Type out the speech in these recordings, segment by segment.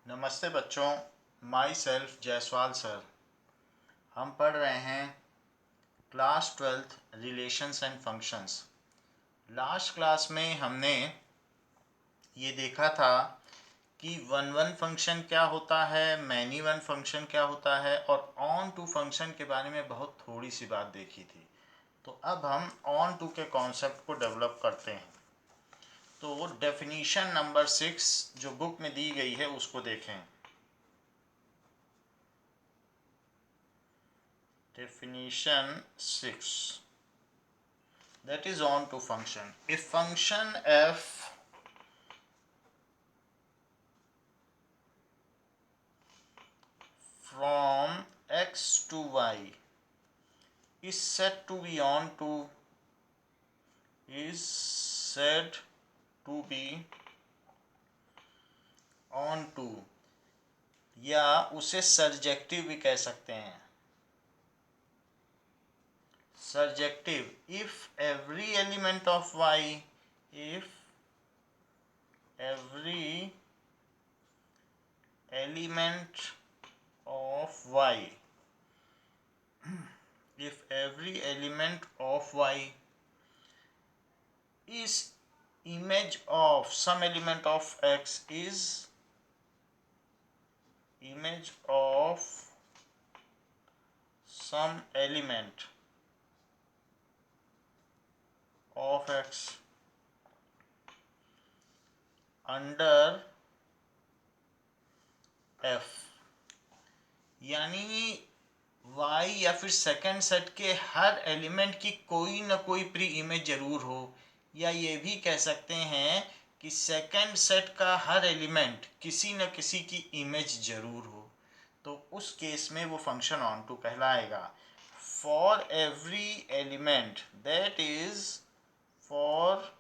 नमस्ते बच्चों, my self Jaiswal sir. हम पढ़ रहे हैं class 12th relations and functions. Last class में हमने ये देखा था कि वन वन फंक्शन क्या होता है, मैनी वन फंक्शन क्या होता है और ऑन टू फंक्शन के बारे में बहुत थोड़ी सी बात देखी थी। तो अब हम ऑन टू के कॉन्सेप्ट को डेवलप करते हैं। तो डेफिनीशन नंबर 6 जो बुक में दी गई है उसको देखें। Definition 6, that is on to function. If function f from x to y is said to be on to या उसे सर्जेक्टिव भी कह सकते हैं। Surjective, if every element of y is image of some element of x is image of some element of x under f, यानी y या फिर second set के हर एलिमेंट की कोई ना कोई प्री इमेज जरूर हो, या ये भी कह सकते हैं कि सेकंड सेट का हर एलिमेंट किसी न किसी की इमेज जरूर हो, तो उस केस में वो फंक्शन ऑन टू कहलाएगा। For every element, that is for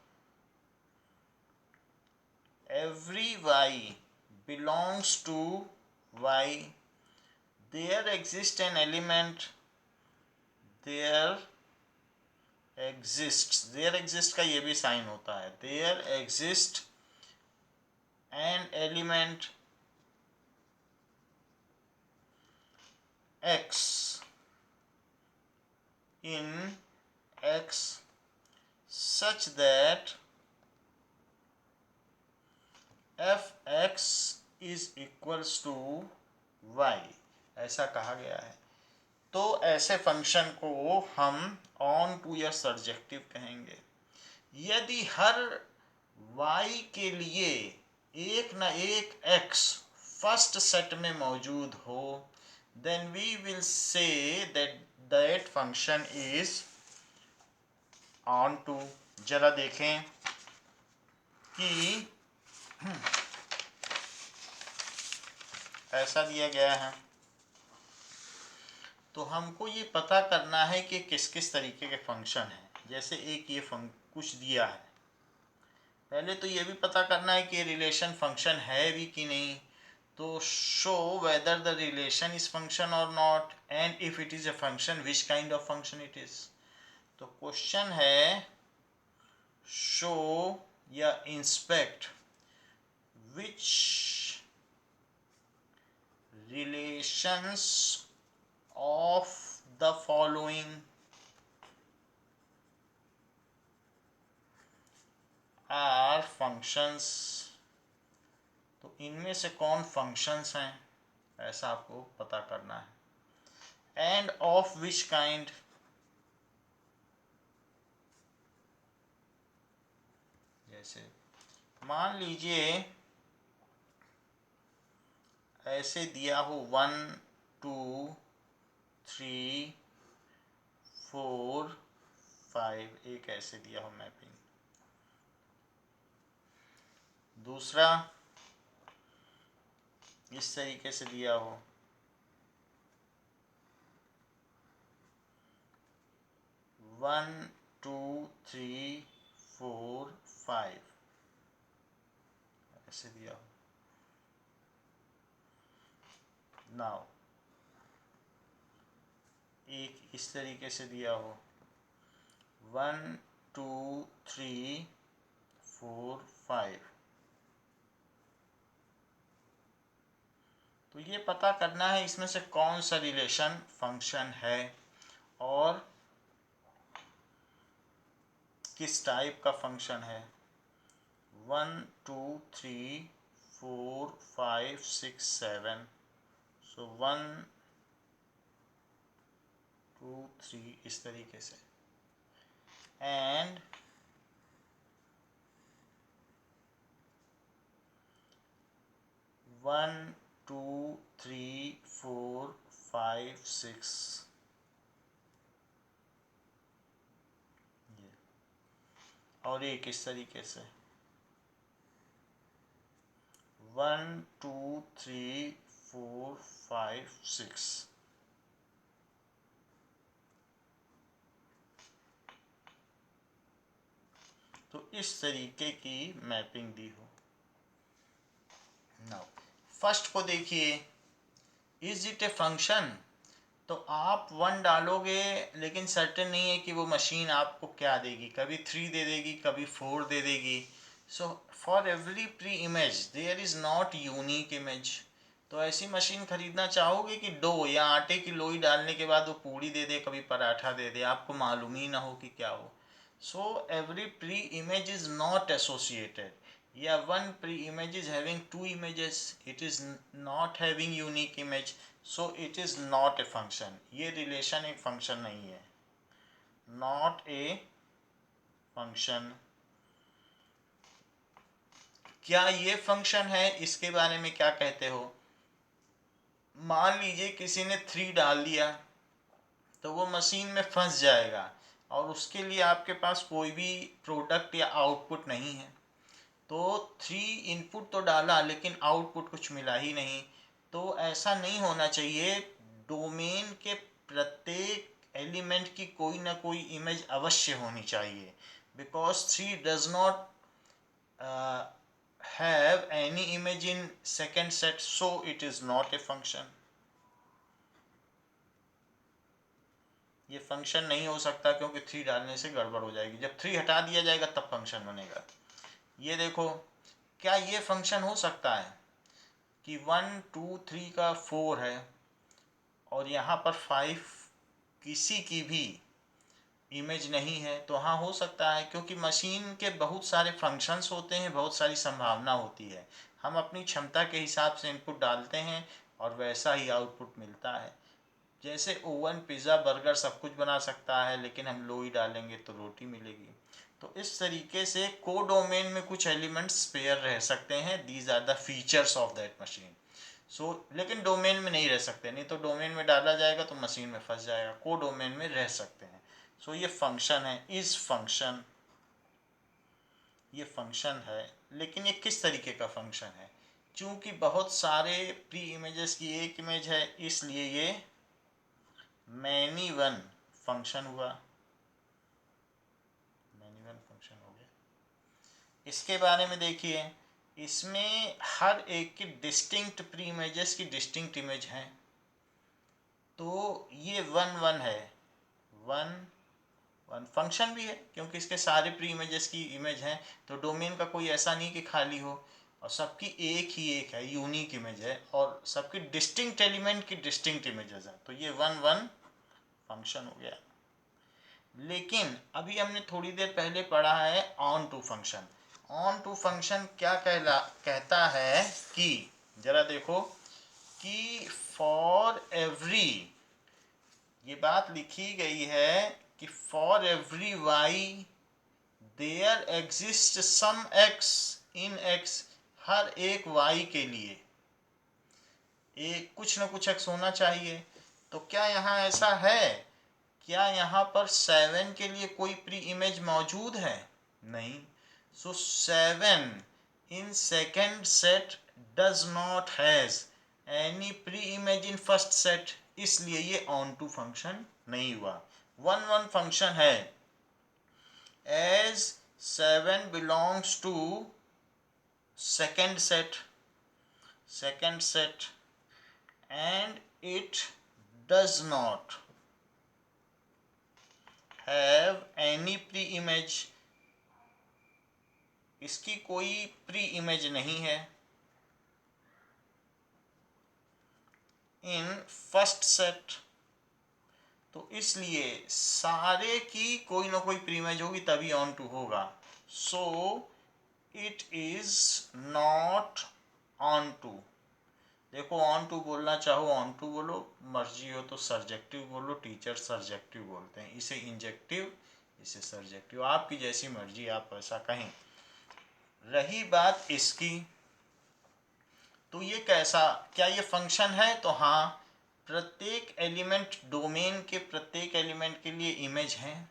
every y belongs to y, there exists an element, there exists का ये भी साइन होता है, there exists an element x in x such that fx is equals to y, ऐसा कहा गया है। तो ऐसे फंक्शन को हम ऑन टू या सर्जेक्टिव कहेंगे। यदि हर y के लिए एक न एक x फर्स्ट सेट में मौजूद हो, then we will say that function is on to। जरा देखें कि ऐसा दिया गया है, तो हमको ये पता करना है कि किस किस तरीके के फंक्शन हैं। जैसे एक ये कुछ दिया है, पहले तो ये भी पता करना है कि रिलेशन फंक्शन है भी कि नहीं। तो show whether the relation is function और not, and if it is a function which kind of function it is. तो क्वेश्चन है शो या inspect which relations of the following are functions। तो इनमें से कौन फंक्शंस हैं, ऐसा आपको पता करना है। एंड ऑफ विच काइंड, जैसे मान लीजिए ऐसे दिया हो 1 2 3 4 5, एक ऐसे दिया हो मैपिंग। दूसरा इस तरीके से दिया हो 1 2 3 4 5, ऐसे दिया हो। नाउ एक इस तरीके से दिया हो 1 2 3 4 5, तो ये पता करना है इसमें से कौन सा रिलेशन फंक्शन है और किस टाइप का फंक्शन है। 1 2 3 4 5 6 7, सो 1 2 3 इस तरीके से, and one two three four five six, और एक इस तरीके से 1 2 3 4 5 6। तो इस तरीके की मैपिंग दी हो। नाउ फर्स्ट को देखिए, इज इट ए फंक्शन। तो आप 1 डालोगे लेकिन सर्टेन नहीं है कि वो मशीन आपको क्या देगी, कभी 3 दे देगी, कभी 4 दे देगी। So for every pre image there is not unique image. तो ऐसी मशीन खरीदना चाहोगे कि डो या आटे की लोई डालने के बाद वो पूड़ी दे दे, कभी पराठा दे दे, आपको मालूम ही ना हो कि क्या हो। So every pre image is not associated, या one pre-image is having 2 images, it is not having unique image, so it is not a function। ये रिलेशन एक फंक्शन नहीं है, not a function। क्या ये फंक्शन है, इसके बारे में क्या कहते हो। मान लीजिए किसी ने 3 डाल दिया तो वो मशीन में फंस जाएगा और उसके लिए आपके पास कोई भी प्रोडक्ट या आउटपुट नहीं है। तो 3 इनपुट तो डाला लेकिन आउटपुट कुछ मिला ही नहीं। तो ऐसा नहीं होना चाहिए। डोमेन के प्रत्येक एलिमेंट की कोई ना कोई इमेज अवश्य होनी चाहिए, because 3 does not have any image in second set, so it is not a function. ये फंक्शन नहीं हो सकता क्योंकि 3 डालने से गड़बड़ हो जाएगी। जब 3 हटा दिया जाएगा तब फंक्शन बनेगा। ये देखो, क्या ये फंक्शन हो सकता है कि 1 2 3 का 4 है और यहाँ पर 5 किसी की भी इमेज नहीं है। तो हाँ हो सकता है, क्योंकि मशीन के बहुत सारे फंक्शंस होते हैं, बहुत सारी संभावना होती है। हम अपनी क्षमता के हिसाब से इनपुट डालते हैं और वैसा ही आउटपुट मिलता है। जैसे ओवन पिज़्ज़ा बर्गर सब कुछ बना सकता है, लेकिन हम लोई डालेंगे तो रोटी मिलेगी। तो इस तरीके से कोडोमेन में कुछ एलिमेंट्स पेयर रह सकते हैं। These are the features of that machine. So लेकिन डोमेन में नहीं रह सकते, नहीं तो डोमेन में डाला जाएगा तो मशीन में फंस जाएगा। कोडोमेन में रह सकते हैं। सो ये फंक्शन है, इज फंक्शन, ये फंक्शन है। लेकिन ये किस तरीके का फंक्शन है। चूंकि बहुत सारे प्री इमेजेस की एक इमेज है, इसलिए ये मैनी वन फंक्शन हुआ। मैनी वन फंक्शन हो गया। इसके बारे में देखिए, इसमें हर एक की डिस्टिंक्ट प्री इमेजेस की डिस्टिंक्ट इमेज हैं। तो ये 1 1 है, 1 1 फंक्शन भी है क्योंकि इसके सारे प्री इमेजेस की इमेज हैं। तो डोमेन का कोई ऐसा नहीं कि खाली हो, और सबकी एक ही एक है, यूनिक इमेज है, और सबकी डिस्टिंक्ट एलिमेंट की डिस्टिंक्ट इमेजेस हैं। तो ये 1 1 फंक्शन हो गया। लेकिन अभी हमने थोड़ी देर पहले पढ़ा है onto function. Onto function क्या कहता है कि, जरा देखो, कि फॉर एवरी, ये बात लिखी गई है कि for every y there exist some x in X. हर एक वाई के लिए एक कुछ न कुछ एक्स होना चाहिए। तो क्या यहाँ ऐसा है, क्या यहाँ पर 7 के लिए कोई प्री इमेज मौजूद है। नहीं। सो 7 in second set does not has any pre image in first set, इसलिए ये ऑन टू फंक्शन नहीं हुआ। 1 1 फंक्शन है। As 7 belongs to second set, and it does not have any pre-image, इसकी कोई प्री इमेज नहीं है। इन फर्स्ट सेट, तो इसलिए सारे की कोई ना कोई प्रीइमेज होगी तभी ऑन टू होगा। So it is not onto. देखो ऑन टू बोलना चाहो ऑन टू बोलो, मर्जी हो तो सर्जेक्टिव बोलो, टीचर सर्जेक्टिव बोलते हैं, इसे इंजेक्टिव इसे सर्जेक्टिव, आपकी जैसी मर्जी आप ऐसा कहें। रही बात इसकी, तो ये कैसा, क्या ये फंक्शन है? तो हाँ, प्रत्येक एलिमेंट, डोमेन के प्रत्येक एलिमेंट के लिए इमेज है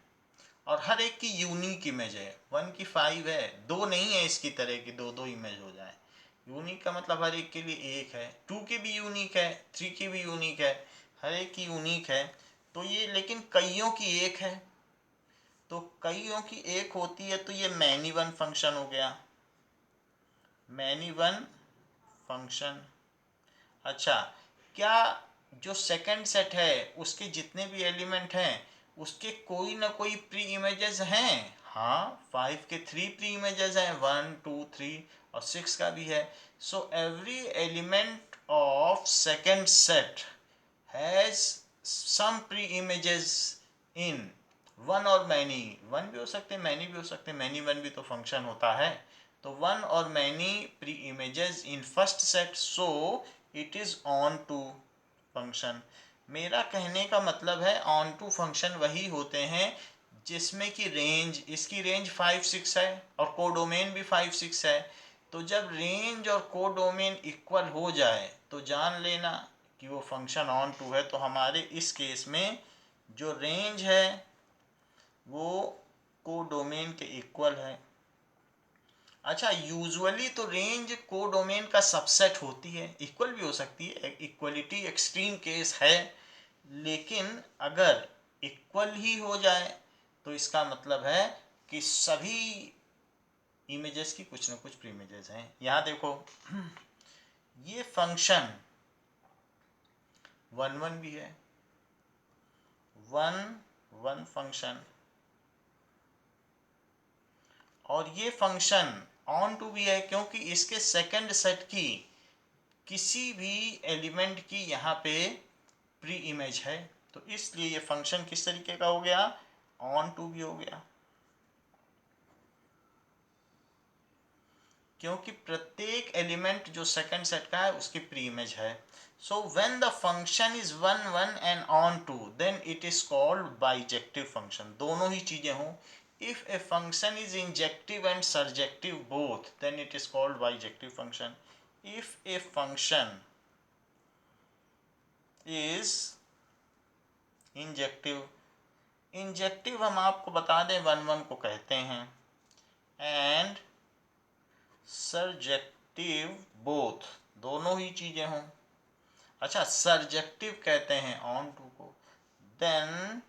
और हर एक की यूनिक इमेज है। 1 की 5 है, 2 नहीं है इसकी तरह की दो दो इमेज हो जाए। यूनिक का मतलब हर एक के लिए एक है, 2 की भी यूनिक है, 3 की भी यूनिक है, हर एक की यूनिक है। तो ये लेकिन कईयों की एक है, तो कईयों की एक होती है तो ये मैनी वन फंक्शन हो गया, मैनी वन फंक्शन। अच्छा, क्या जो सेकंड सेट है उसके जितने भी एलिमेंट हैं उसके कोई ना कोई प्री इमेजेस हैं? हाँ, 5 के 3 प्री इमेजेस हैं, 1 2 3 और 6 का भी है। So every element of second set has some pre images in one और मैनी, वन भी हो सकते हैं मैनी भी हो सकते हैं, मैनी वन भी तो फंक्शन होता है। तो वन और many pre images in first set, so it is onto function. मेरा कहने का मतलब है ऑन टू फंक्शन वही होते हैं जिसमें कि रेंज, इसकी रेंज 5 6 है और कोडोमेन भी 5 6 है। तो जब रेंज और कोडोमेन इक्वल हो जाए तो जान लेना कि वो फंक्शन ऑन टू है। तो हमारे इस केस में जो रेंज है वो कोडोमेन के इक्वल है। अच्छा, यूजुअली तो रेंज कोडोमेन का सबसेट होती है, इक्वल भी हो सकती है, इक्वलिटी एक्सट्रीम केस है। लेकिन अगर इक्वल ही हो जाए तो इसका मतलब है कि सभी इमेजेस की कुछ ना कुछ प्रीइमेजेस हैं। यहाँ देखो, ये फंक्शन 1 1 भी है, 1 1 फंक्शन, और ये फंक्शन ऑन टू भी है क्योंकि इसके सेकंड सेट की किसी भी एलिमेंट की यहाँ पे प्री इमेज है। तो इसलिए ये फंक्शन किस तरीके का हो गया? ऑन टू भी हो गया, क्योंकि प्रत्येक एलिमेंट जो सेकंड सेट का है उसकी प्री इमेज है। So when the function is 1 1 and onto then it is called bijective function. दोनों ही चीजें हों, if a function is injective and surjective both then it is called bijective function. If a function is injective, injective हम आपको बता दें 1 1 को कहते हैं, एंड सर्जेक्टिव बोथ, दोनों ही चीजें हों। अच्छा, सर्जेक्टिव कहते हैं ऑन टू को, देन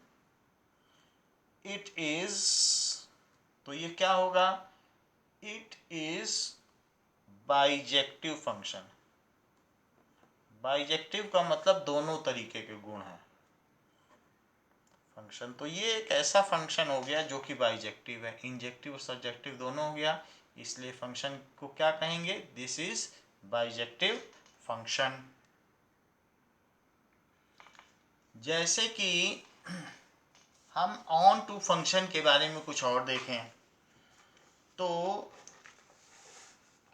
इट इज, तो ये क्या होगा? It is bijective function. Bijective का मतलब दोनों तरीके के गुण हैं फंक्शन। तो ये एक ऐसा फंक्शन हो गया जो कि बाइजेक्टिव है, इंजेक्टिव और सर्जेक्टिव दोनों हो गया, इसलिए फंक्शन को क्या कहेंगे? This is bijective function. जैसे कि हम ऑन टू फंक्शन के बारे में कुछ और देखें, तो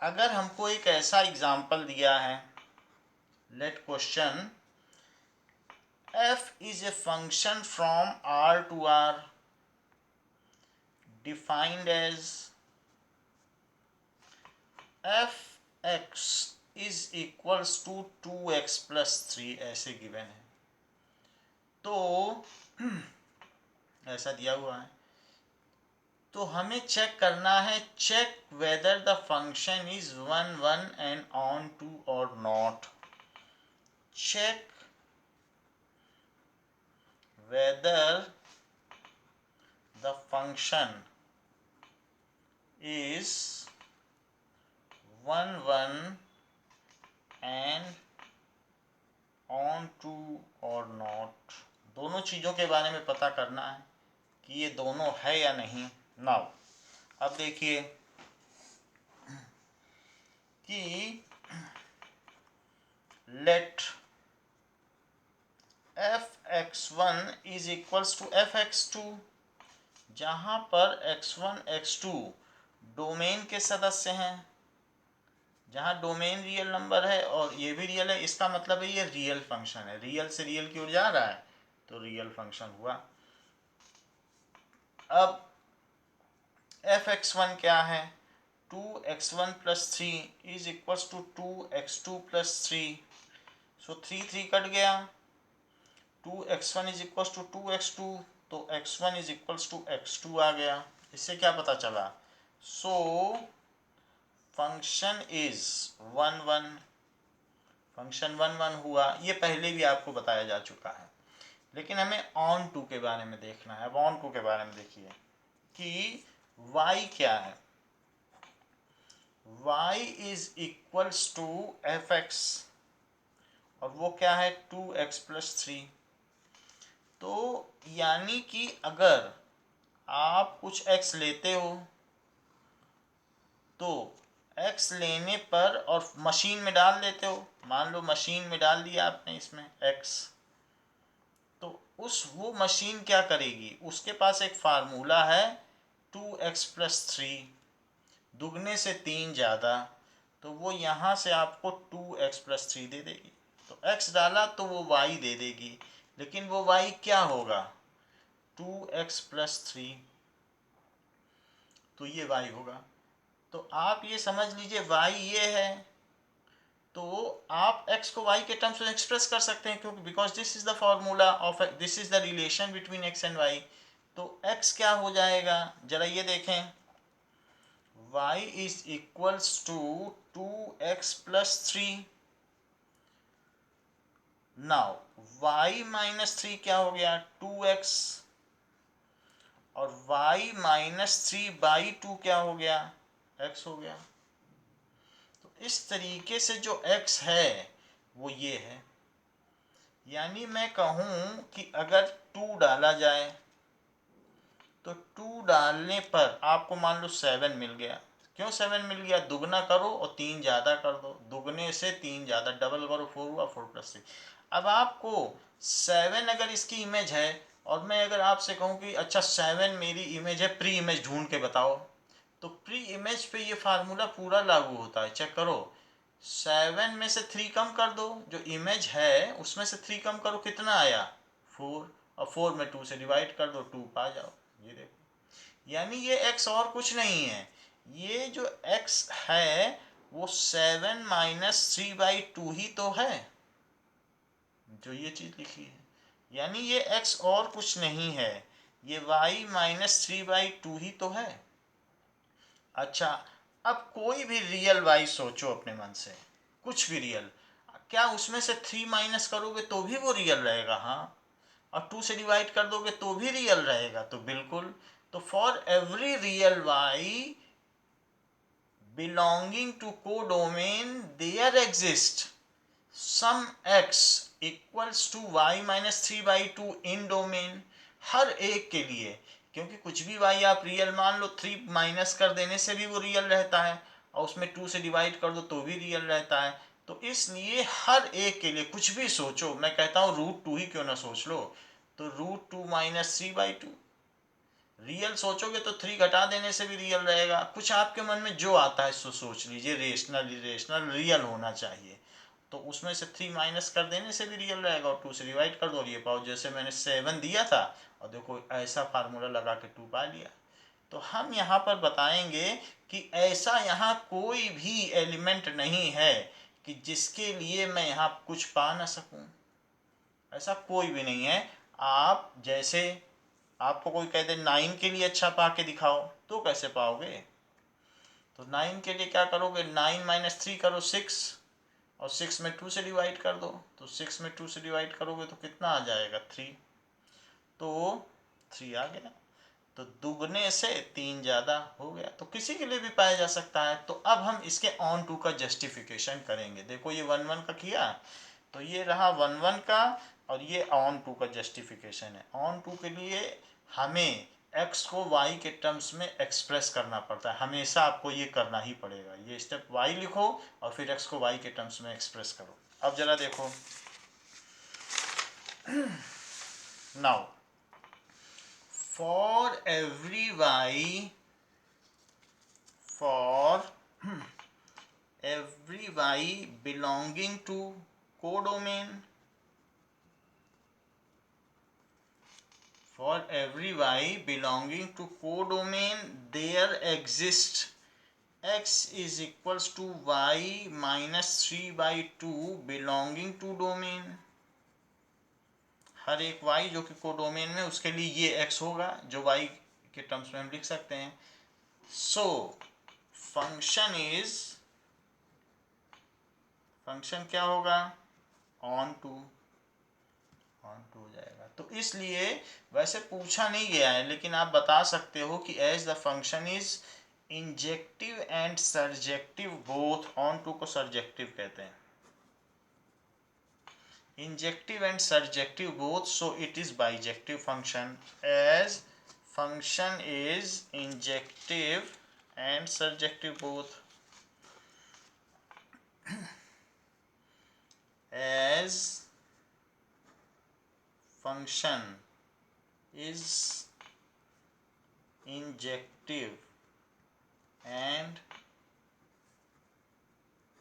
अगर हमको एक ऐसा एग्जाम्पल दिया है, let question f is a function from R to R defined as fx is equals to 2x plus 3, ऐसे गिवन है। तो ऐसा दिया हुआ है, तो हमें चेक करना है, check whether the function is 1 1 and onto और not. Check whether the function is 1 1 and onto और नॉट। दोनों चीज़ों के बारे में पता करना है कि ये दोनों है या नहीं। नाउ अब देखिए कि late f(x1) is equals to f(x2), जहाँ पर x1 x2 डोमेन के सदस्य हैं, जहाँ डोमेन रियल नंबर है और ये भी रियल है, इसका मतलब है ये रियल फंक्शन है, रियल से रियल की ओर जा रहा है तो रियल फंक्शन हुआ। अब f(x1) क्या है, 2x1 + 3 is equals to 2x2 + 3, so 3 cut गया, 2x1 is equals to 2x2, तो x1 is equals to x2 आ गया। इससे क्या पता चला, सो फंक्शन इज 1 1, फंक्शन 1 1 हुआ। ये पहले भी आपको बताया जा चुका है, लेकिन हमें ऑन टू के बारे में देखना है। अब ऑन टू के बारे में देखिए कि y क्या है, y is equals to f(x) और वो क्या है 2x + 3। तो यानी कि अगर आप कुछ x लेते हो तो x लेने पर और मशीन में डाल देते हो, मान लो मशीन में डाल दिया आपने इसमें x, तो वो मशीन क्या करेगी, उसके पास एक फार्मूला है 2x + 3, दुगने से 3 ज़्यादा, तो वो यहाँ से आपको 2x + 3 दे देगी। तो x डाला तो वो y दे देगी, लेकिन वो y क्या होगा, 2x + 3, तो ये y होगा। तो आप ये समझ लीजिए y ये है, तो आप x को y के टर्म्स में एक्सप्रेस कर सकते हैं, क्योंकि because this is the formula of, this is the relation between x and y। तो x क्या हो जाएगा, जरा ये देखें, y is equals to 2x + 3। Now y - 3 क्या हो गया, 2x, और y - 3/2 क्या हो गया, x हो गया। तो इस तरीके से जो x है वो ये है। यानी मैं कहूँ कि अगर 2 डाला जाए तो 2 डालने पर आपको मान लो 7 मिल गया। क्यों 7 मिल गया, दुगना करो और 3 ज़्यादा कर दो, दुगने से 3 ज़्यादा, डबल करो 4 हुआ, 4 + 3। अब आपको 7 अगर इसकी इमेज है और मैं अगर आपसे कहूँ कि अच्छा 7 मेरी इमेज है, प्री इमेज ढूंढ के बताओ, तो प्री इमेज पे ये फार्मूला पूरा लागू होता है। चेक करो, 7 में से 3 कम कर दो, जो इमेज है उसमें से 3 कम करो, कितना आया 4, और 4 में 2 से डिवाइड कर दो, 2 पा जाओ। ये देखो, यानी ये x और कुछ नहीं है, ये जो x है वो 7 - 3/2 ही तो है, जो ये चीज लिखी है। यानी ये x और कुछ नहीं है, ये y - 3/2 ही तो है। अच्छा, अब कोई भी रियल y सोचो अपने मन से, कुछ भी रियल, क्या उसमें से 3 माइनस करोगे तो भी वो रियल रहेगा, हाँ, और 2 से डिवाइड कर दोगे तो भी रियल रहेगा, तो बिल्कुल। तो for every real y belonging to codomain there exists some x equals to y - 3/2 in domain, हर एक के लिए, क्योंकि कुछ भी y आप रियल मान लो, 3 माइनस कर देने से भी वो रियल रहता है और उसमें 2 से डिवाइड कर दो तो भी रियल रहता है। तो इसलिए हर एक के लिए कुछ भी सोचो, मैं कहता हूँ √2 ही क्यों ना सोच लो, तो √2 - 3/2 रियल सोचोगे तो 3 घटा देने से भी रियल रहेगा। कुछ आपके मन में जो आता है सो सोच लीजिए, रेशनल इरेशनल रियल होना चाहिए, तो उसमें से 3 माइनस कर देने से भी रियल रहेगा और 2 से डिवाइड कर दो और ये पाओ, जैसे मैंने 7 दिया था और देखो ऐसा फार्मूला लगा के 2 पा लिया। तो हम यहाँ पर बताएंगे कि ऐसा यहाँ कोई भी एलिमेंट नहीं है कि जिसके लिए मैं यहाँ कुछ पा ना सकूँ, ऐसा कोई भी नहीं है। आप जैसे, आपको कोई कह दे 9 के लिए अच्छा पा के दिखाओ, तो कैसे पाओगे, तो 9 के लिए क्या करोगे, 9 - 3 करो 6, और 6 में 2 से डिवाइड कर दो, तो 6 में 2 से डिवाइड करोगे तो कितना आ जाएगा 3, तो 3 आ गया। तो दुगने से 3 ज़्यादा हो गया, तो किसी के लिए भी पाया जा सकता है। तो अब हम इसके ऑन टू का जस्टिफिकेशन करेंगे। देखो ये 1 1 का किया, तो ये रहा 1 1 का, और ये ऑन टू का जस्टिफिकेशन है। ऑन टू के लिए हमें x को y के टर्म्स में एक्सप्रेस करना पड़ता है, हमेशा आपको ये करना ही पड़ेगा। ये स्टेप y लिखो और फिर x को y के टर्म्स में एक्सप्रेस करो। अब जरा देखो, Now, for every y belonging to codomain, there exists x is equals to y minus 3/2 belonging to domain. हर एक y जो कि कोडोमेन में, उसके लिए ये x होगा जो y के टर्म्स में हम लिख सकते हैं. सो फंक्शन क्या होगा? ऑन टू हो जाएगा. तो इसलिए वैसे पूछा नहीं गया है, लेकिन आप बता सकते हो कि as the function is injective and surjective both. Onto को सर्जेक्टिव कहते हैं. Injective and surjective both, so it is bijective function. As function is injective and surjective both. as function is injective and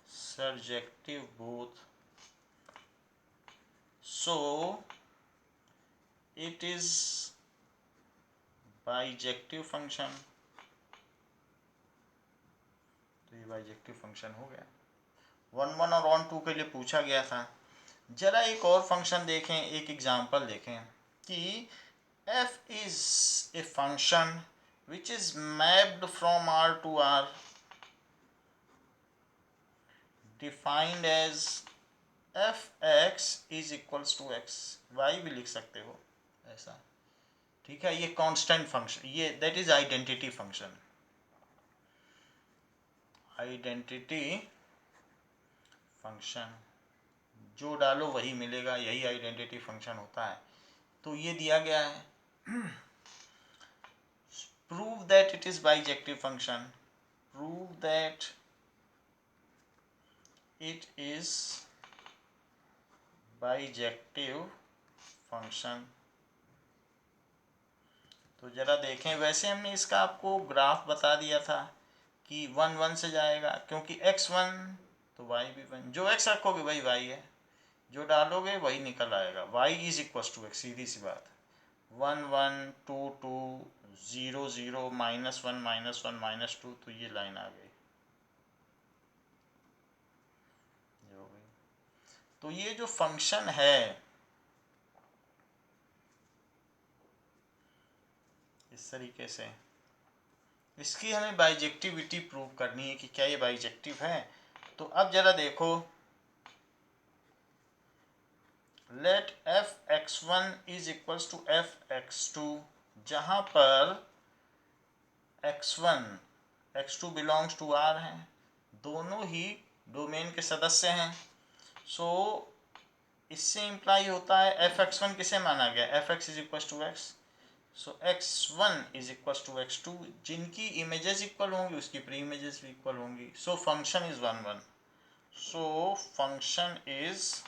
surjective both, so it is bijective function. तो ये bijective function हो गया. 1 और on 2 के लिए पूछा गया था. जरा एक और फंक्शन देखें, एक एग्जांपल देखें कि f is a function which is mapped from R to R, defined as fx is equals to x. y भी लिख सकते हो ऐसा, ठीक है. ये कांस्टेंट फंक्शन, ये that is identity function. Identity function जो डालो वही मिलेगा, यही आइडेंटिटी फंक्शन होता है. तो ये दिया गया है. Prove that it is bijective function. Prove that it is bijective function. तो जरा देखें, वैसे हमने इसका आपको ग्राफ बता दिया था कि 1 1 से जाएगा, क्योंकि x1 तो y भी 1. जो x रखोगे वही y है, जो डालोगे वही निकल आएगा. y is equal to x, सीधी सी बात. 1 1 2 2 0 0 -1 -1 -2, तो ये लाइन आ गई. तो ये जो फंक्शन है, इस तरीके से इसकी हमें बाइजेक्टिविटी प्रूव करनी है कि क्या ये बाइजेक्टिव है. तो अब जरा देखो, late f(x1) is equals to f(x2), जहाँ पर x1 x2 belongs to R हैं, दोनों ही डोमेन के सदस्य हैं. सो इससे इम्प्लाई होता है f(x1) किसे माना गया? fx is equals to x. So x1 is equals to x2. जिनकी इमेजेस इक्वल होंगी उसकी प्री इमेजेस भी इक्वल होंगी. सो function is 1 1. So function is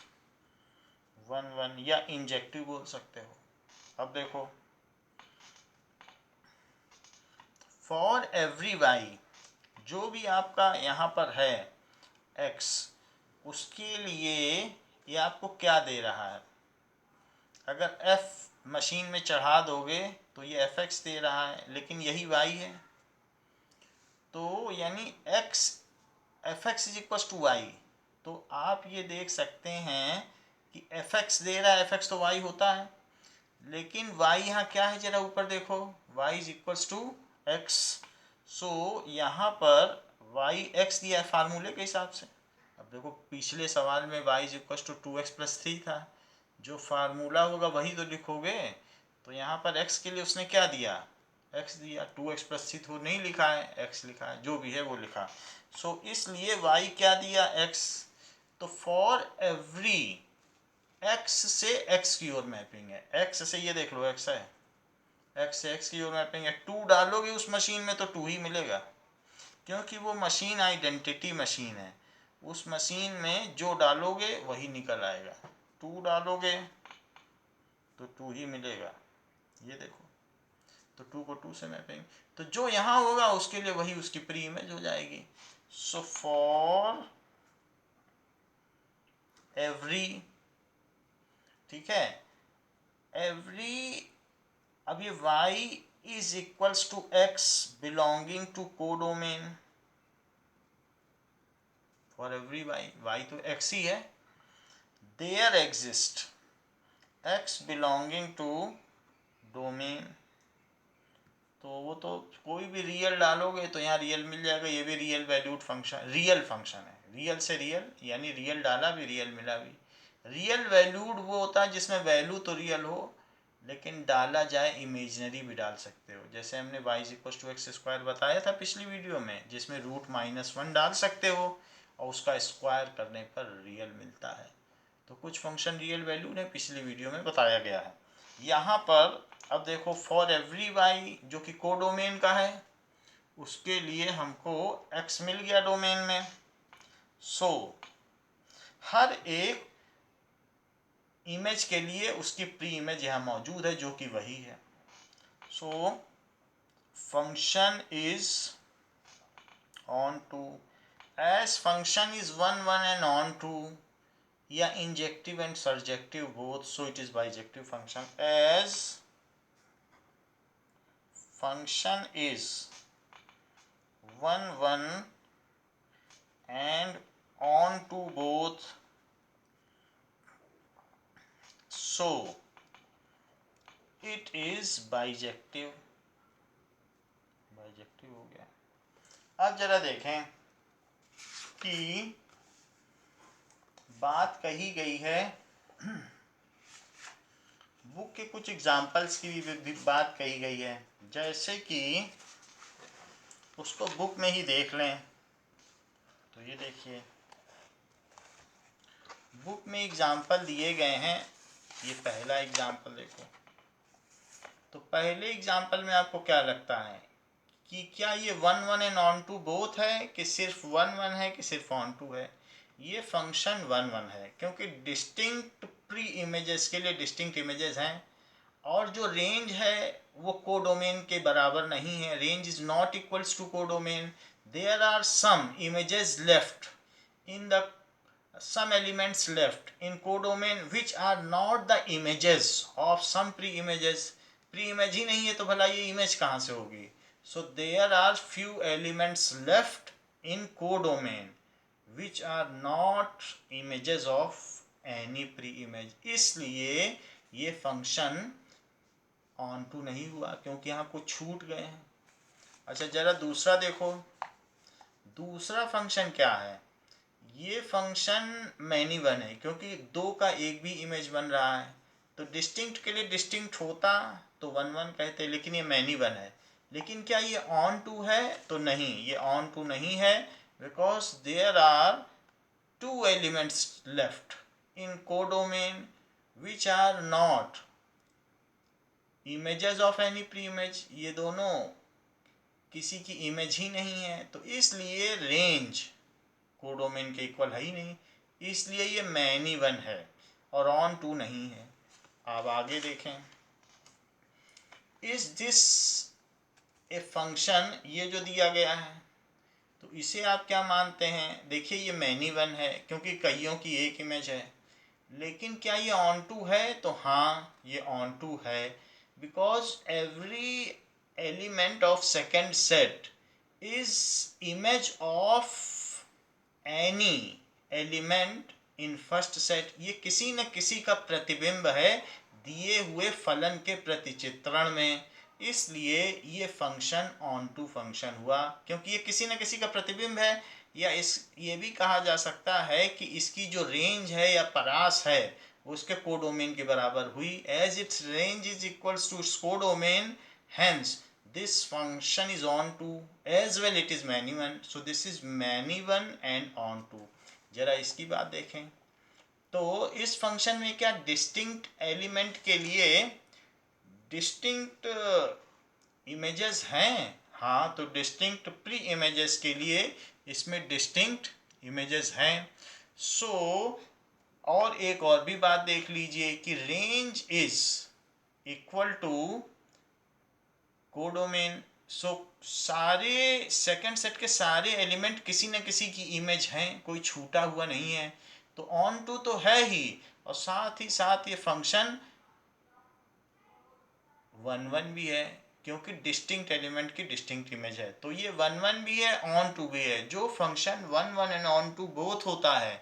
1 1, या इंजेक्टिव बोल सकते हो. अब देखो, फॉर एवरी y, जो भी आपका यहाँ पर है x, उसके लिए ये आपको क्या दे रहा है? अगर f मशीन में चढ़ा दोगे तो ये fx दे रहा है, लेकिन यही y है. तो यानी x fx is equal to y. तो आप ये देख सकते हैं कि fx दे रहा है, fx तो y होता है, लेकिन y यहाँ क्या है? जरा ऊपर देखो, y is equals to x. So यहाँ पर y x दिया है फार्मूले के हिसाब से. अब देखो, पिछले सवाल में y is equals to 2x + 3 था. जो फार्मूला होगा वही तो लिखोगे. तो यहाँ पर x के लिए उसने क्या दिया? x दिया. 2x + 3 तो नहीं लिखा है, x लिखा है. जो भी है वो लिखा. सो इसलिए y क्या दिया? x. तो फॉर एवरी x से x की ओर मैपिंग है. x से ये देख लो x है, x से x की ओर मैपिंग है. 2 डालोगे उस मशीन में तो 2 ही मिलेगा, क्योंकि वो मशीन आइडेंटिटी मशीन है. उस मशीन में जो डालोगे वही निकल आएगा. 2 डालोगे तो 2 ही मिलेगा। ये देखो, तो 2 को 2 से मैपेंगे, तो जो यहाँ होगा उसके लिए वही उसकी प्री इमेज हो जाएगी। सो फॉर एवरी, ठीक है, एवरी, अब ये y is equals to x belonging to codomain, for every y तो x ही है, there exist x belonging to domain, तो वो तो कोई भी रियल डालोगे तो यहाँ रियल मिल जाएगा, ये भी real valued function, real function है, रियल से रियल, यानी रियल डाला भी रियल मिला भी। रियल वैल्यूड वो होता है जिसमें वैल्यू तो रियल हो लेकिन डाला जाए इमेजनरी भी डाल सकते हो, जैसे हमने y equal to x square बताया था पिछली वीडियो में, जिसमें √-1 डाल सकते हो और उसका स्क्वायर करने पर रियल मिलता है। तो कुछ फंक्शन रियल वैल्यू ने पिछली वीडियो में बताया गया है। यहाँ पर अब देखो फॉर एवरी y जो कि कोडोमेन का है, उसके लिए हमको x मिल गया डोमेन में। सो हर एक इमेज के लिए उसकी प्री इमेज यहाँ मौजूद है जो कि वही है। So function is onto, as function is 1 1 and onto, या injective and surjective both, so it is bijective function. As function is 1 1 and on to both, so it is bijective, bijective हो गया। अब जरा देखें कि बात कही गई है बुक के कुछ एग्जाम्पल्स की भी बात कही गई है, जैसे कि उसको बुक में ही देख लें। तो ये देखिए बुक में एग्जाम्पल दिए गए हैं, ये पहला एग्जाम्पल देखो। तो पहले एग्जाम्पल में आपको क्या लगता है कि क्या ये 1 1 एंड ऑन टू बोथ है, कि सिर्फ 1 1 है, कि सिर्फ ऑन टू है? ये फंक्शन 1 1 है क्योंकि डिस्टिंक्ट प्री इमेजेस के लिए डिस्टिंक्ट इमेजेस हैं, और जो रेंज है वो कोडोमेन के बराबर नहीं है। Range is not equals to codomain. There are some images left in the some elements left in codomain which are not the images of some pre-images। pre-image ही नहीं है तो भला ये image कहाँ से होगी? So there are few elements left in codomain which are not images of any pre-image, इसलिए ये फंक्शन ऑन टू नहीं हुआ क्योंकि यहाँ कुछ छूट गए हैं। अच्छा जरा दूसरा देखो, दूसरा फंक्शन क्या है? ये फंक्शन मैनी वन है क्योंकि 2 का एक भी इमेज बन रहा है, तो डिस्टिंक्ट के लिए डिस्टिंक्ट होता तो 1 1 कहते, लेकिन ये मैनी वन है। लेकिन क्या ये ऑन टू है? तो नहीं, ये ऑन टू नहीं है, because there are 2 elements left in codomain which are not images of any pre image. ये दोनों किसी की इमेज ही नहीं है, तो इसलिए रेंज कोडोमेन के इक्वल है ही नहीं, इसलिए ये मैनी वन है और ऑन टू नहीं है। अब आगे देखें, इज दिस ए फंक्शन, ये जो दिया गया है तो इसे आप क्या मानते हैं? देखिए ये मैनी वन है क्योंकि कईयों की एक इमेज है, लेकिन क्या ये ऑन टू है? तो हाँ ये ऑन टू है, because every element of second set is image of any element in first set. ये किसी न किसी का प्रतिबिंब है दिए हुए फलन के प्रतिचित्रण में, इसलिए ये फंक्शन ऑन टू फंक्शन हुआ क्योंकि ये किसी न किसी का प्रतिबिंब है। या ये भी कहा जा सकता है कि इसकी जो रेंज है या परास है उसके कोडोमेन के बराबर हुई, as its range is equals to its codomain, hence this function is on to, as well it is many one, so this is many one and on to। जरा इसकी बात देखें तो इस फंक्शन में क्या डिस्टिंक्ट एलिमेंट के लिए डिस्टिंक्ट इमेजेस हैं? हाँ, तो डिस्टिंक्ट प्री इमेजेस के लिए इसमें डिस्टिंक्ट इमेजेस हैं। सो और एक और भी बात देख लीजिए कि range is equal to codomain. So सारे सेकंड सेट के सारे एलिमेंट किसी न किसी की इमेज हैं, कोई छूटा हुआ नहीं है। तो ऑन टू तो है ही, और साथ ही साथ ये फंक्शन 1 1 भी है, क्योंकि डिस्टिंक्ट एलिमेंट की डिस्टिंक्ट इमेज है। तो ये 1 1 भी है, ऑन टू भी है। जो function 1 1 and onto both होता है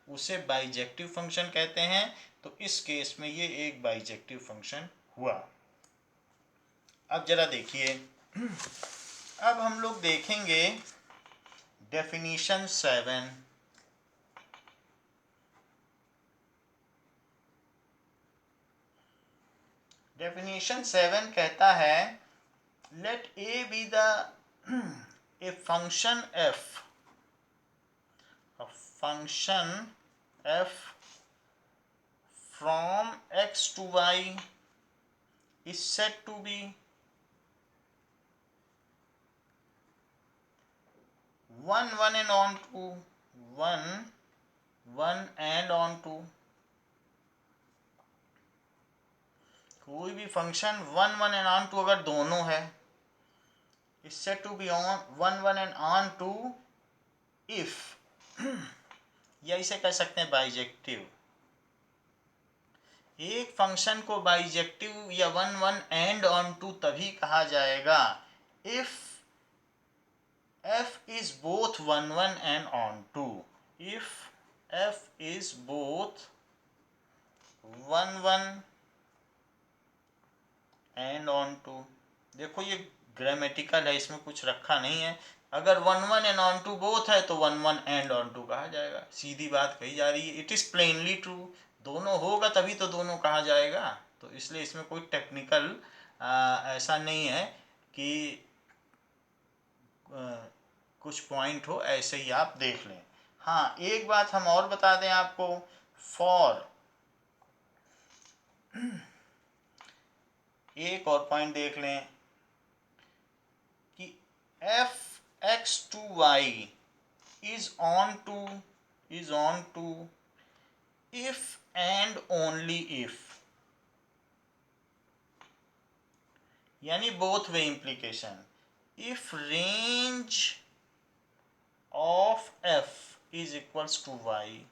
उसे बाइजेक्टिव फंक्शन कहते हैं। तो इस केस में ये एक बाइजेक्टिव फंक्शन हुआ। अब जरा देखिए, अब हम लोग देखेंगे डेफिनीशन 7। डेफिनीशन 7 कहता है let A B the a function f, function f from x to y is said to be 1 1 and on to 1 1 and on to। कोई भी फंक्शन 1 1 एंड ऑन टू अगर दोनों है, is said to be on 1 1 and on to if या इसे कह सकते हैं बाइजेक्टिव। एक फंक्शन को बाइजेक्टिव या 1 1 एंड ऑन टू तभी कहा जाएगा if f is both 1 1 and on to। if f is both 1 1 and on to। देखो ये ग्रामेटिकल है, इसमें कुछ रखा नहीं है। अगर 1 1 and on to both है तो 1 1 and on to कहा जाएगा। सीधी बात कही जा रही है, इट इज प्लेनली ट्रू। दोनों होगा तभी तो दोनों कहा जाएगा। तो इसलिए इसमें कोई टेक्निकल ऐसा नहीं है कि कुछ पॉइंट हो, ऐसे ही आप देख लें। हाँ, एक बात हम और बता दें आपको, फॉर एक और पॉइंट देख लें कि f x to y is onto if and only if, यानी both way implication. If range of f is equals to y,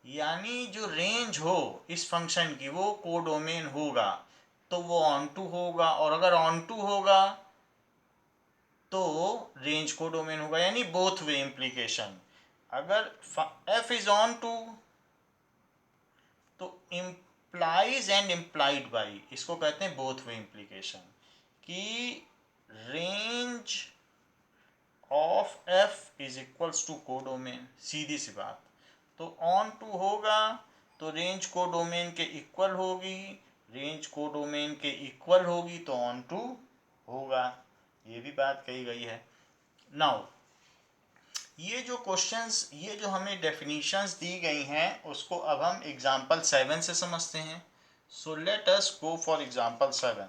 यानी जो रेंज हो इस फंक्शन की वो कोडोमेन होगा तो वो ऑन टू होगा, और अगर ऑन टू होगा तो रेंज कोडोमेन होगा, यानी बोथ वे इम्प्लीकेशन। अगर f इज ऑन टू तो इम्प्लाइज एंड इम्प्लाइड बाई, इसको कहते हैं बोथ वे इम्प्लीकेशन, कि range of f is equals to codomain. सीधी सी बात। तो ऑन टू होगा तो रेंज कोडोमेन के इक्वल होगी, रेंज कोडोमेन के इक्वल होगी तो ऑन टू होगा। ये भी बात कही गई है। नाउ ये जो क्वेश्चंस, ये जो हमें डेफिनेशंस दी गई हैं उसको अब हम एग्जांपल 7 से समझते हैं। So let us go for example 7।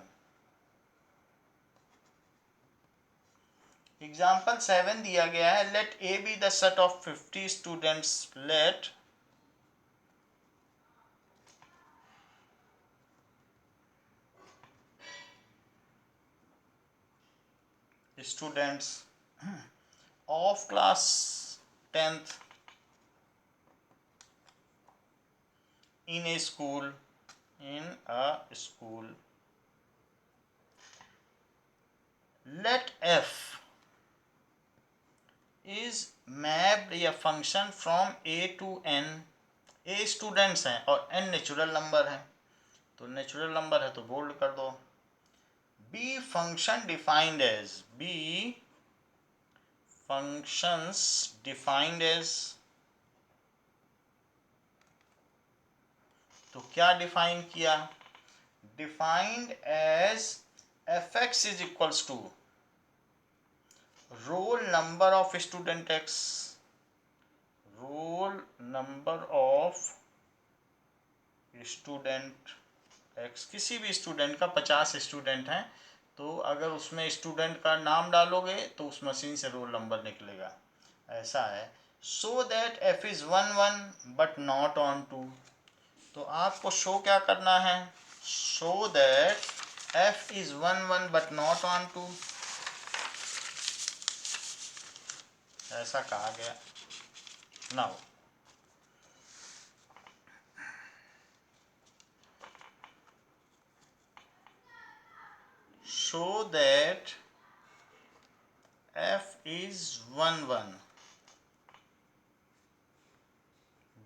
Example 7 दिया गया है, let A B the set of 50 students. Let students of class 10th in a school, let f is mapped या function from a to n। a students हैं और n natural number है, तो natural number है तो bold कर दो। b function defined as, b functions defined as, तो क्या डिफाइन किया, defined as fx is equals to roll number of student x, roll number of student x। किसी भी स्टूडेंट का 50 स्टूडेंट हैं तो अगर उसमें स्टूडेंट का नाम डालोगे तो उस मशीन से रोल नंबर निकलेगा, ऐसा है। Show that f is 1 1 but not onto. तो आपको शो क्या करना है, show that f is 1 1 but not onto, ऐसा कहा गया। Now show that f is 1 1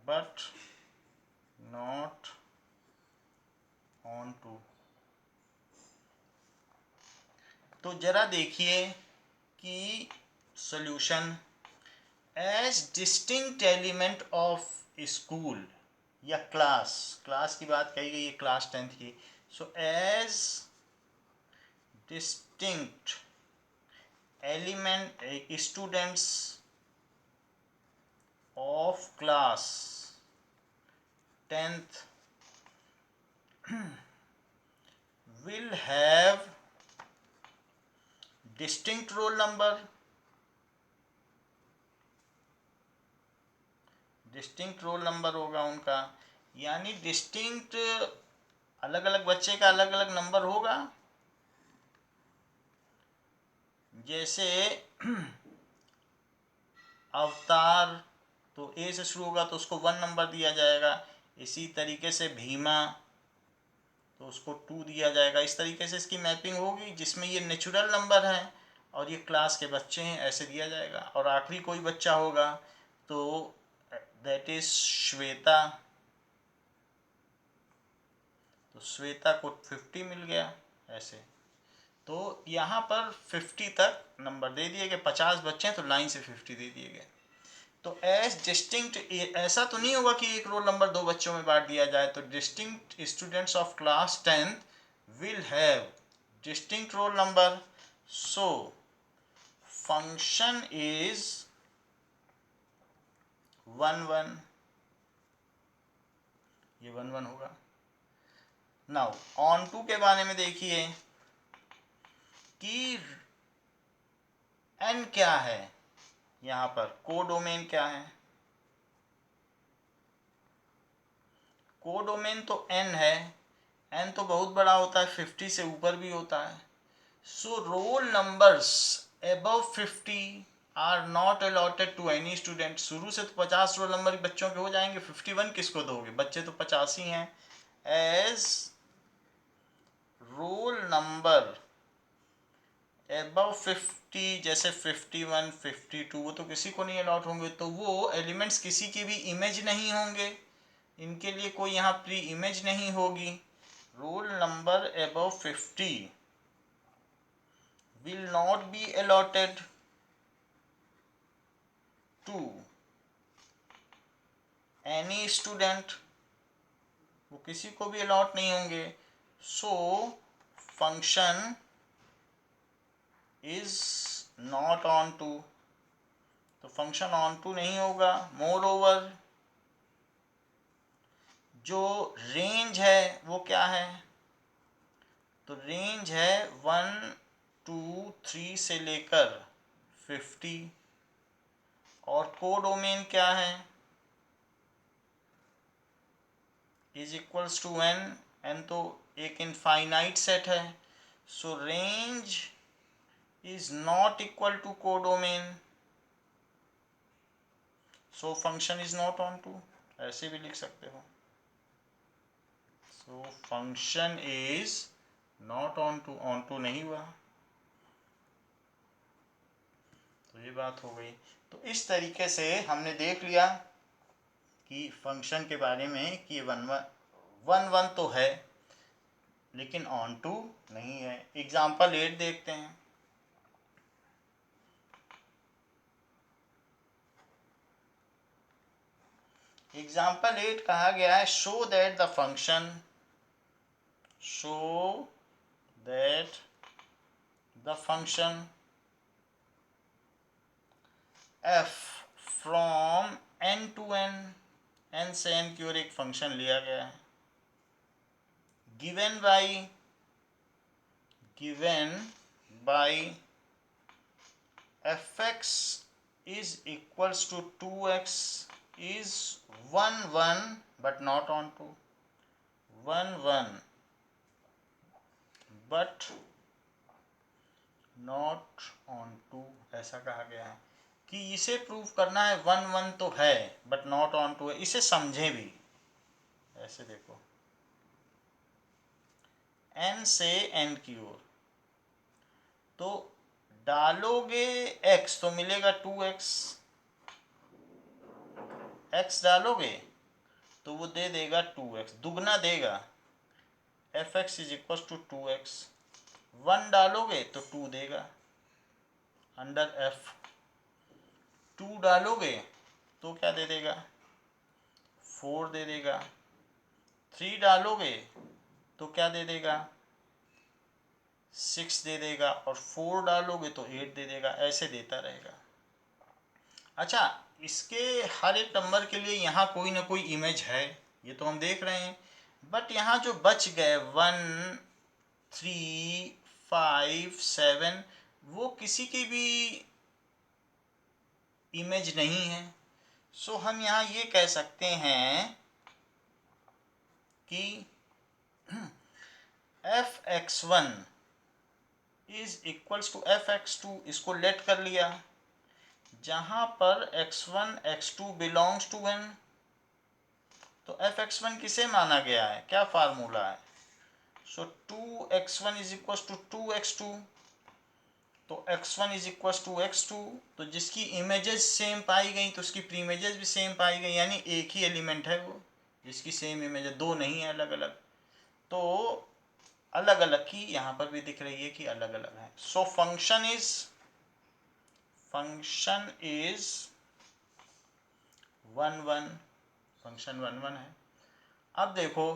but not on 2। तो जरा देखिए कि solution as distinct element of school या क्लास, क्लास की बात कही गई है क्लास 10th की। So as distinct element students of class 10th will have distinct roll number, distinct roll number होगा उनका, यानी डिस्टिंक्ट अलग अलग बच्चे का अलग अलग नंबर होगा। जैसे अवतार तो ए से शुरू होगा तो उसको 1 नंबर दिया जाएगा, इसी तरीके से भीमा तो उसको 2 दिया जाएगा। इस तरीके से इसकी मैपिंग होगी जिसमें ये नेचुरल नंबर है और ये क्लास के बच्चे हैं, ऐसे दिया जाएगा। और आखिरी कोई बच्चा होगा तो दैट इज श्वेता, तो श्वेता को 50 मिल गया ऐसे। तो यहाँ पर 50 तक नंबर दे दिए गए, 50 बच्चे हैं तो लाइन से 50 दे दिए गए। तो एज डिस्टिंक्ट, ऐसा तो नहीं होगा कि एक रोल नंबर दो बच्चों में बांट दिया जाए। तो distinct students of class 10th will have distinct roll number, so function is 1 1, ये 1 1 होगा। नाउ ऑन टू के बारे में देखिए कि n क्या है, यहाँ पर कोडोमेन क्या है। कोडोमेन तो n है, n तो बहुत बड़ा होता है, 50 से ऊपर भी होता है। So roll numbers above 50 are not allotted to any student. शुरू से तो 50 रोल नंबर बच्चों के हो जाएंगे, 51 किसको दोगे, बच्चे तो 50 ही हैं। एज रोल नंबर अबव 50, जैसे 51 52, वो तो किसी को नहीं अलॉट होंगे, तो वो एलिमेंट्स किसी की भी इमेज नहीं होंगे, इनके लिए कोई यहाँ प्री इमेज नहीं होगी। Roll number above 50 will not be allotted to any student, वो किसी को भी अलॉट नहीं होंगे। So function is not onto, तो फंक्शन ऑन टू नहीं होगा। मोर ओवर जो रेंज है वो क्या है, तो रेंज है 1 2 3 से लेकर 50। और कोडोमेन क्या है, is equals to N, N तो एक इनफाइनाइट सेट है। So range is not equal to codomain, so function is not onto, ऐसे भी लिख सकते हो। So function is not onto नहीं हुआ, तो ये बात हो गई। तो इस तरीके से हमने देख लिया कि फंक्शन के बारे में कि 1 1 तो है लेकिन ऑन टू नहीं है। एग्जाम्पल 8 देखते हैं। एग्जाम्पल 8 कहा गया है show that the function, show that the function f from n to n, n से n की ओर एक फंक्शन लिया गया है, given by fx is equals to 2x is 1 1 but not on 2, 1 1 but not onto, ऐसा कहा गया है कि इसे प्रूव करना है 1 1 तो है बट नॉट ऑन टू है। इसे समझें भी, ऐसे देखो n से n की ओर तो डालोगे x तो मिलेगा 2x, x डालोगे तो वो दे देगा 2x, दुगना देगा, fx is equal to 2x, 1 डालोगे तो 2 देगा अंडर f, 2 डालोगे तो क्या दे देगा 4 दे देगा, 3 डालोगे तो क्या दे देगा 6 दे देगा, और 4 डालोगे तो 8 दे देगा, ऐसे देता रहेगा। अच्छा, इसके हर एक नंबर के लिए यहाँ कोई ना कोई इमेज है, ये तो हम देख रहे हैं, बट यहाँ जो बच गए 1 3 5 7 वो किसी की भी इमेज नहीं है। सो हम यहाँ ये कह सकते हैं कि f(x1) is equals to f(x2), इसको लेट कर लिया, जहाँ पर x1 x2 belongs to n, तो f(x1) किसे माना गया है, क्या फार्मूला है, सो 2x1 is equals to 2x2, तो x1 is equals to x2, तो जिसकी इमेजेस सेम पाई गई तो उसकी प्री इमेजेस भी सेम पाई गई, यानी एक ही एलिमेंट है वो जिसकी सेम इमेज है, दो नहीं है अलग अलग, तो अलग अलग की यहाँ पर भी दिख रही है कि अलग अलग है। सो फंक्शन इज 1 1, फंक्शन 1 1 है। अब देखो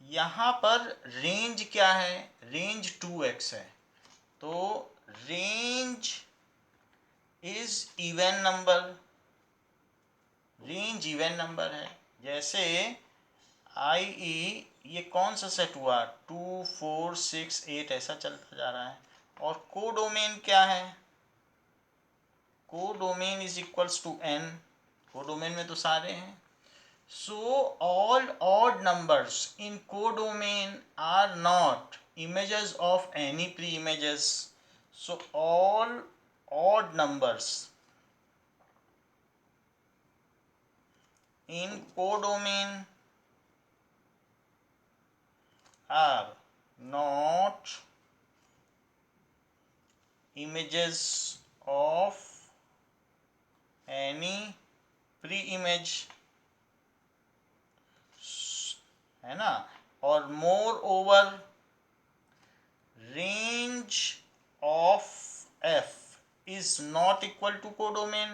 यहाँ पर रेंज क्या है, रेंज 2x है, तो range is even number, range even number है। जैसे ये कौन सा सेट हुआ 2 4 6 8 ऐसा चलता जा रहा है, और कोडोमेन क्या है, codomain is equals to n, codomain में तो सारे हैं, so all odd numbers in codomain are not images of any pre-images, so all odd numbers in codomain are not images of any pre-image, है ना, और moreover range of f is not equal to codomain,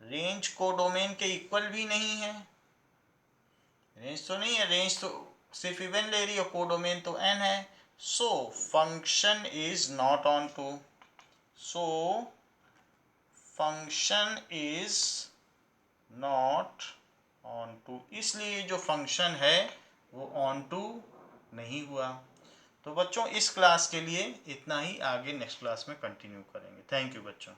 range codomain के equal भी नहीं है, range तो नहीं है, रेंज तो सिर्फ इवन ले रही है, कोडोमेन तो n है, so function is not onto, so function is not onto, इसलिए जो फंक्शन है वो ऑन टू नहीं हुआ। तो बच्चों इस क्लास के लिए इतना ही, आगे नेक्स्ट क्लास में कंटिन्यू करेंगे। थैंक यू बच्चों।